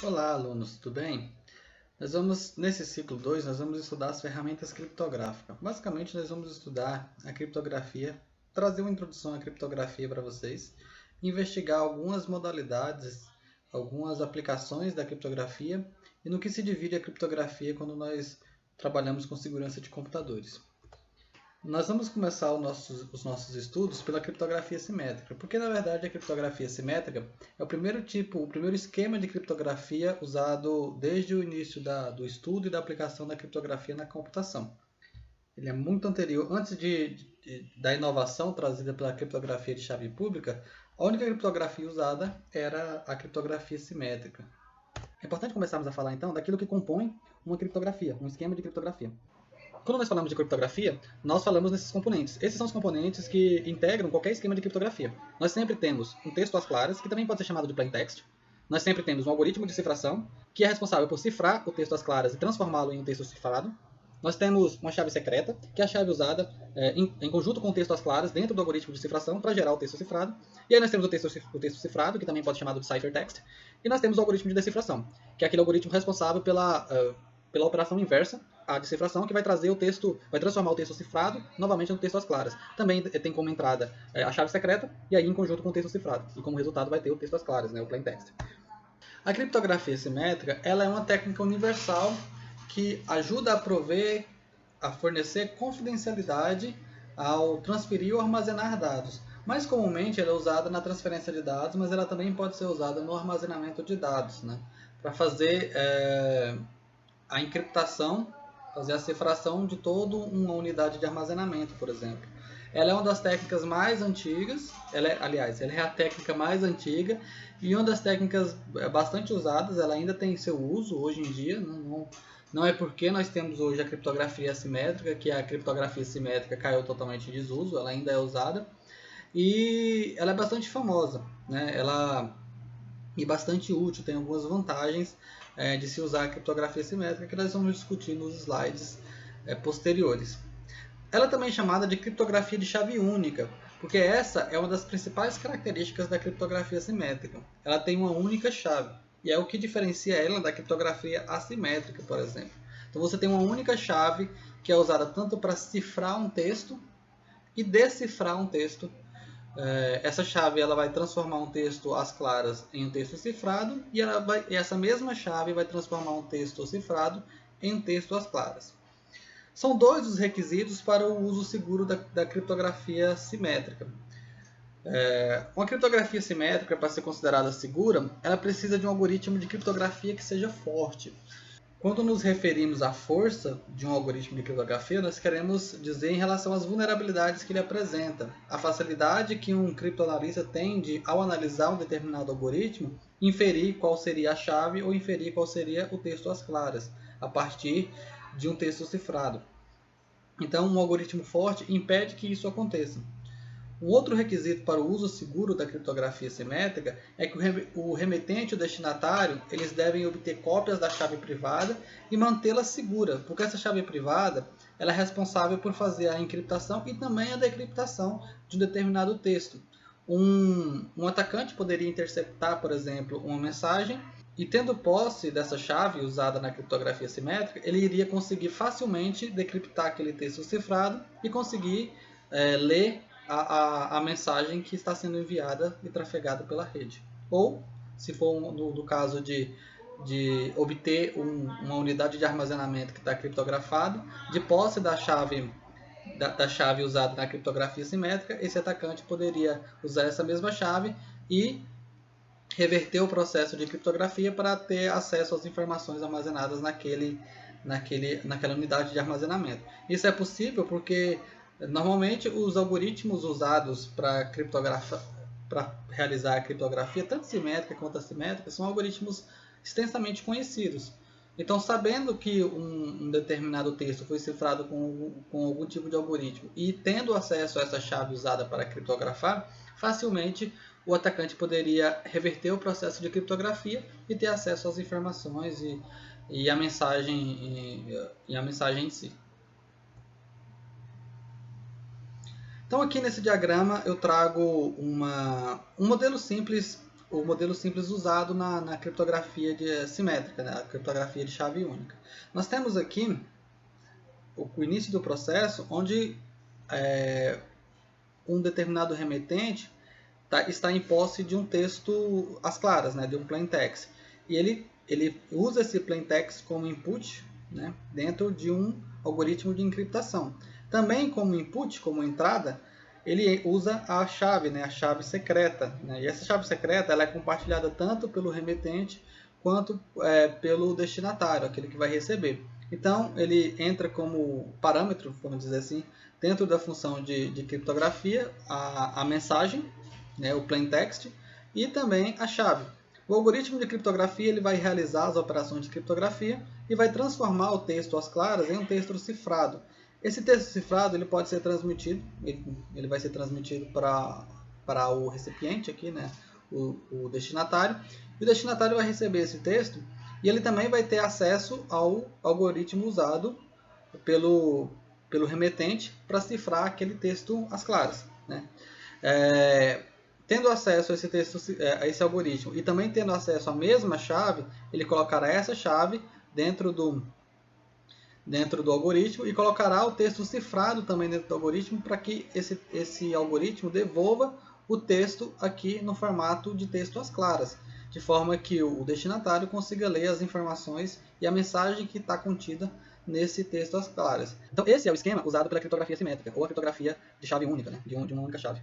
Olá, alunos, tudo bem? Nesse ciclo 2, nós vamos estudar as ferramentas criptográficas. Basicamente, nós vamos estudar a criptografia, trazer uma introdução à criptografia para vocês, investigar algumas modalidades, algumas aplicações da criptografia e no que se divide a criptografia quando nós trabalhamos com segurança de computadores. Nós vamos começar os nossos estudos pela criptografia simétrica, porque na verdade a criptografia simétrica é o primeiro esquema de criptografia usado desde o início do estudo e da aplicação da criptografia na computação. Ele é muito anterior, da inovação trazida pela criptografia de chave pública, a única criptografia usada era a criptografia simétrica. É importante começarmos a falar então daquilo que compõe uma criptografia, um esquema de criptografia. Quando nós falamos de criptografia, nós falamos nesses componentes. Esses são os componentes que integram qualquer esquema de criptografia. Nós sempre temos um texto às claras, que também pode ser chamado de plaintext. Nós sempre temos um algoritmo de cifração, que é responsável por cifrar o texto às claras e transformá-lo em um texto cifrado. Nós temos uma chave secreta, que é a chave usada em conjunto com o texto às claras dentro do algoritmo de cifração para gerar o texto cifrado. E aí nós temos o texto cifrado, que também pode ser chamado de ciphertext. E nós temos o algoritmo de decifração, que é aquele algoritmo responsável pela operação inversa, a decifração, que vai trazer o texto, vai transformar o texto cifrado novamente no texto às claras. Também tem como entrada a chave secreta, e aí em conjunto com o texto cifrado. E como resultado vai ter o texto às claras, né, o plaintext. A criptografia simétrica ela é uma técnica universal que ajuda a fornecer confidencialidade ao transferir ou armazenar dados. Mais comumente ela é usada na transferência de dados, mas ela também pode ser usada no armazenamento de dados, né? Para fazer a encriptação, fazer a cifração de toda uma unidade de armazenamento, por exemplo. Ela é uma das técnicas mais antigas, ela é a técnica mais antiga e uma das técnicas bastante usadas, ela ainda tem seu uso hoje em dia, não é porque nós temos hoje a criptografia assimétrica que a criptografia simétrica caiu totalmente em desuso, ela ainda é usada e ela é bastante famosa, né? E bastante útil, tem algumas vantagens de se usar a criptografia simétrica que nós vamos discutir nos slides posteriores. Ela também é chamada de criptografia de chave única, porque essa é uma das principais características da criptografia simétrica. Ela tem uma única chave, e é o que diferencia ela da criptografia assimétrica, por exemplo. Então você tem uma única chave que é usada tanto para cifrar um texto e decifrar um texto. Essa chave ela vai transformar um texto às claras em um texto cifrado e essa mesma chave vai transformar um texto cifrado em um texto às claras. São dois os requisitos para o uso seguro da criptografia simétrica. Uma criptografia simétrica, para ser considerada segura, ela precisa de um algoritmo de criptografia que seja forte. Quando nos referimos à força de um algoritmo de criptografia, nós queremos dizer em relação às vulnerabilidades que ele apresenta, a facilidade que um criptoanalista tem de, ao analisar um determinado algoritmo, inferir qual seria a chave ou inferir qual seria o texto às claras, a partir de um texto cifrado. Então, um algoritmo forte impede que isso aconteça. Um outro requisito para o uso seguro da criptografia simétrica é que o remetente e o destinatário eles devem obter cópias da chave privada e mantê-la segura, porque essa chave privada ela é responsável por fazer a encriptação e também a decriptação de um determinado texto. Um atacante poderia interceptar, por exemplo, uma mensagem e, tendo posse dessa chave usada na criptografia simétrica, ele iria conseguir facilmente decriptar aquele texto cifrado e conseguir ler a mensagem que está sendo enviada e trafegada pela rede. Ou, se for no caso de obter uma unidade de armazenamento que está criptografado, de posse da chave usada na criptografia simétrica, esse atacante poderia usar essa mesma chave e reverter o processo de criptografia para ter acesso às informações armazenadas naquela unidade de armazenamento. Isso é possível porque normalmente os algoritmos usados para realizar a criptografia, tanto simétrica quanto assimétrica, são algoritmos extensamente conhecidos. Então, sabendo que um determinado texto foi cifrado com algum tipo de algoritmo e tendo acesso a essa chave usada para criptografar, facilmente o atacante poderia reverter o processo de criptografia e ter acesso às informações e a mensagem em si. Então aqui nesse diagrama eu trago um modelo simples o modelo simples usado na criptografia simétrica, né? A criptografia de chave única. Nós temos aqui o início do processo, onde um determinado remetente está em posse de um texto às claras, né? De um plaintext. E ele usa esse plaintext como input, né? Dentro de um algoritmo de encriptação. Também como input, como entrada, ele usa a chave, né? A chave secreta, né? E essa chave secreta ela é compartilhada tanto pelo remetente quanto pelo destinatário, aquele que vai receber. Então, ele entra como parâmetro, vamos dizer assim, dentro da função de criptografia, a mensagem, né, o plaintext, e também a chave. O algoritmo de criptografia ele vai realizar as operações de criptografia e vai transformar o texto às claras em um texto cifrado. Esse texto cifrado ele pode ser transmitido, ele vai ser transmitido para o recipiente aqui, né, o destinatário, e o destinatário vai receber esse texto e ele também vai ter acesso ao algoritmo usado pelo remetente para cifrar aquele texto às claras, né? Tendo acesso a esse texto, a esse algoritmo e também tendo acesso à mesma chave, ele colocará essa chave dentro do algoritmo e colocará o texto cifrado também dentro do algoritmo para que esse algoritmo devolva o texto aqui no formato de texto às claras, de forma que o destinatário consiga ler as informações e a mensagem que está contida nesse texto às claras. Então esse é o esquema usado pela criptografia simétrica, ou a criptografia de chave única, né? de uma única chave.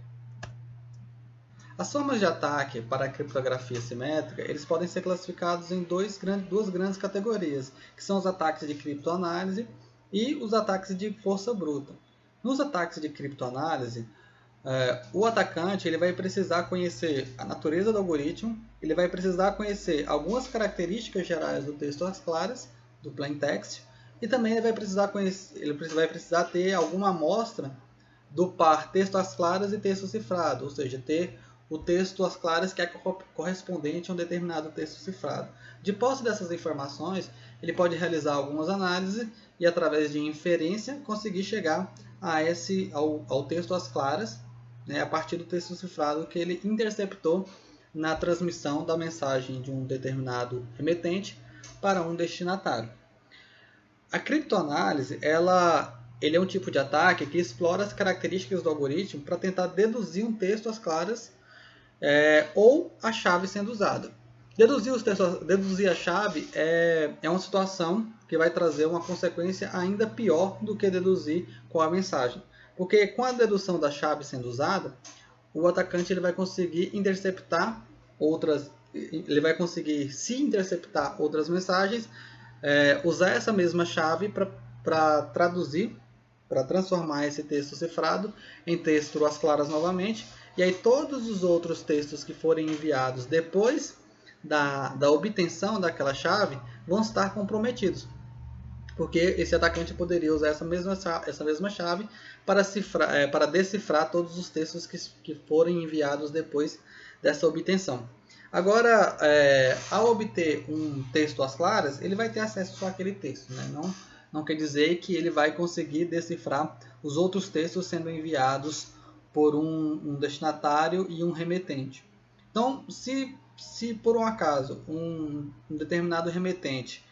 As formas de ataque para a criptografia simétrica eles podem ser classificados em duas grandes categorias, que são os ataques de criptoanálise e os ataques de força bruta. Nos ataques de criptoanálise, o atacante ele vai precisar conhecer a natureza do algoritmo, ele vai precisar conhecer algumas características gerais do texto às claras, do plaintext, e também ele vai precisar ter alguma amostra do par texto às claras e texto cifrado, ou seja, ter o texto às claras que é correspondente a um determinado texto cifrado. De posse dessas informações, ele pode realizar algumas análises e, através de inferência, conseguir chegar ao texto às claras, né, a partir do texto cifrado que ele interceptou na transmissão da mensagem de um determinado remetente para um destinatário. A criptoanálise ele é um tipo de ataque que explora as características do algoritmo para tentar deduzir um texto às claras ou a chave sendo usada. Deduzir a chave é uma situação que vai trazer uma consequência ainda pior do que deduzir com a mensagem. Porque com a dedução da chave sendo usada, o atacante ele vai conseguir se interceptar outras mensagens, usar essa mesma chave para traduzir, para transformar esse texto cifrado em texto às claras novamente. E aí todos os outros textos que forem enviados depois da obtenção daquela chave vão estar comprometidos. Porque esse atacante poderia usar essa mesma chave para decifrar todos os textos que forem enviados depois dessa obtenção. Agora, ao obter um texto às claras, ele vai ter acesso só àquele texto, né? Não quer dizer que ele vai conseguir decifrar os outros textos sendo enviados por um destinatário e um remetente. Então, se por um acaso um determinado remetente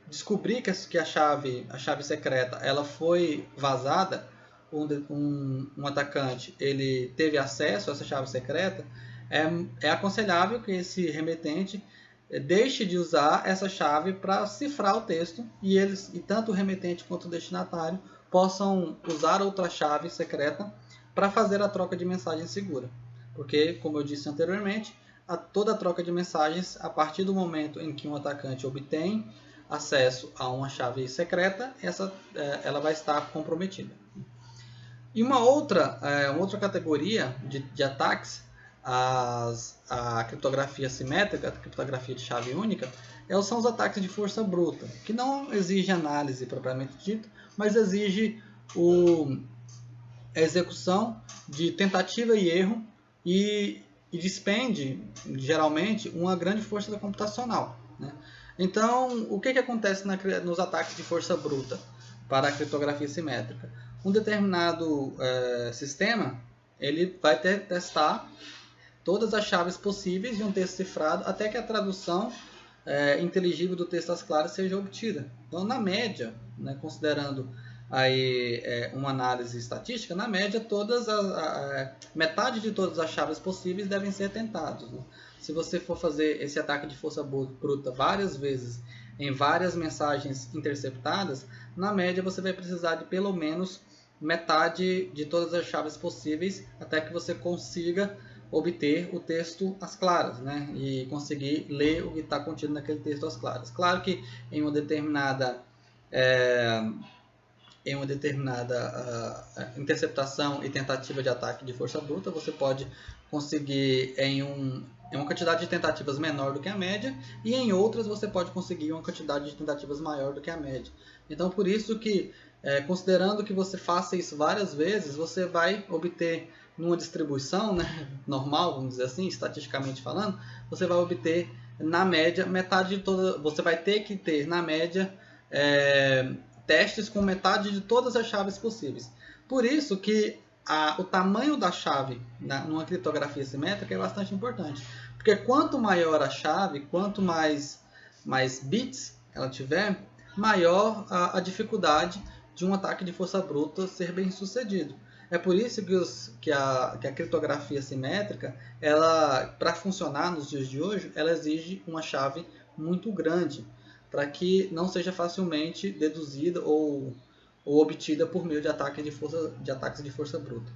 descobrir que a chave secreta ela foi vazada, um atacante ele teve acesso a essa chave secreta, é aconselhável que esse remetente deixe de usar essa chave para cifrar o texto e tanto o remetente quanto o destinatário possam usar outra chave secreta para fazer a troca de mensagem segura. Porque, como eu disse anteriormente, toda a troca de mensagens, a partir do momento em que um atacante obtém acesso a uma chave secreta, ela vai estar comprometida. E uma outra categoria de ataques à criptografia simétrica, a criptografia de chave única, são os ataques de força bruta, que não exige análise propriamente dita, mas exige a execução de tentativa e erro e despende, geralmente, uma grande força computacional, né? Então, o que acontece nos ataques de força bruta para a criptografia simétrica? Um determinado sistema ele vai testar todas as chaves possíveis de um texto cifrado até que a tradução inteligível do texto às claras seja obtida. Então, na média, né, considerando aí uma análise estatística, na média metade de todas as chaves possíveis devem ser tentadas, né? Se você for fazer esse ataque de força bruta várias vezes em várias mensagens interceptadas, na média você vai precisar de pelo menos metade de todas as chaves possíveis até que você consiga obter o texto às claras, né? E conseguir ler o que está contido naquele texto às claras. Claro que em uma determinada interceptação e tentativa de ataque de força bruta, você pode conseguir em uma quantidade de tentativas menor do que a média, e em outras você pode conseguir uma quantidade de tentativas maior do que a média. Então, por isso que, considerando que você faça isso várias vezes, você vai obter, numa distribuição, né, normal, vamos dizer assim, estatisticamente falando, você vai obter, na média, metade de toda... Você vai ter que ter, na média, testes com metade de todas as chaves possíveis. Por isso que o tamanho da chave numa criptografia simétrica é bastante importante. Porque quanto maior a chave, quanto mais bits ela tiver, maior a dificuldade de um ataque de força bruta ser bem sucedido. É por isso que a criptografia simétrica, para funcionar nos dias de hoje, ela exige uma chave muito grande, para que não seja facilmente deduzida ou obtida por meio de ataques de força bruta.